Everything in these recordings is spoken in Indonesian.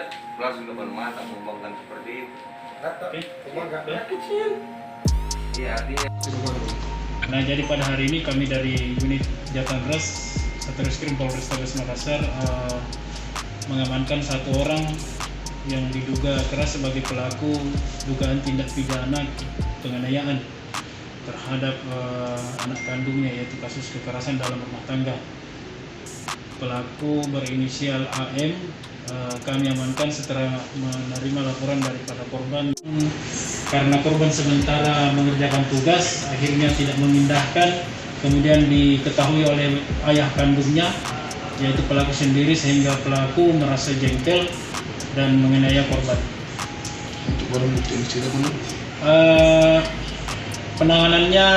lihat langsung depan mata membangkang seperti itu. Oke. Kecil. Iya artinya. Nah, jadi pada hari ini kami dari unit Jatagras Satreskrim Polrestabes Makassar mengamankan satu orang yang diduga keras sebagai pelaku dugaan tindak pidana penganiayaan terhadap anak kandungnya, yaitu kasus kekerasan dalam rumah tangga. Pelaku berinisial AM kami amankan setelah menerima laporan daripada korban. Karena korban sementara mengerjakan tugas, akhirnya tidak memindahkan, kemudian diketahui oleh ayah kandungnya, yaitu pelaku sendiri, sehingga pelaku merasa jengkel dan menganiaya korban. Untuk barang bukti yang disiapkan, penanganannya,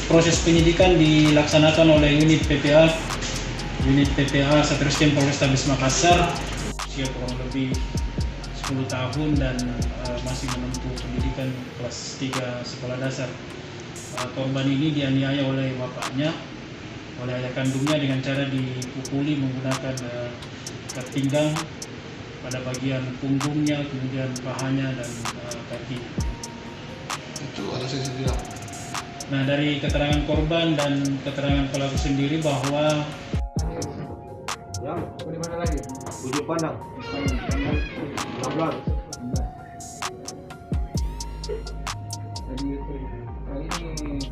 proses penyidikan dilaksanakan oleh unit PPA Satreskrim Polrestabes Makassar, usia kurang lebih 10 tahun dan masih menempuh pendidikan kelas 3 sekolah dasar. Korban ini dianiaya oleh bapaknya, oleh ayah kandungnya, dengan cara dipukuli menggunakan ikat pinggang pada bagian punggungnya, kemudian pahanya dan kaki. itu alasan sendiri. Nah, dari keterangan korban dan keterangan pelaku sendiri bahwa Yang Di mana lagi? ujung pandang. 16. Jadi kali ini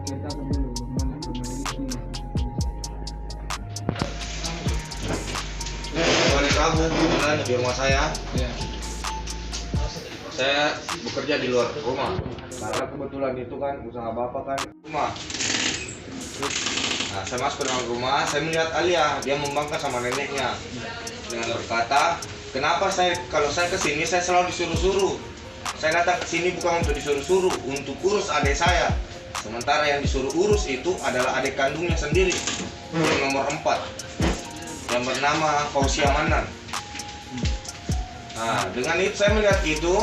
kita dulu bagaimana kronologisnya. Hari Rabu kebetulan di rumah saya. Ya. Saya bekerja di luar rumah karena kebetulan itu kan usaha bapak kan rumah. Nah, saya masuk ke dalam rumah, saya melihat Alia, dia membangkang sama neneknya dengan berkata, kenapa kalau saya kesini saya selalu disuruh-suruh. Saya datang ke sini bukan untuk disuruh-suruh, untuk urus adik saya. Sementara yang disuruh urus itu adalah adik kandungnya sendiri, yang nomor 4, yang bernama Fausia Manan. Nah, dengan itu saya melihat itu,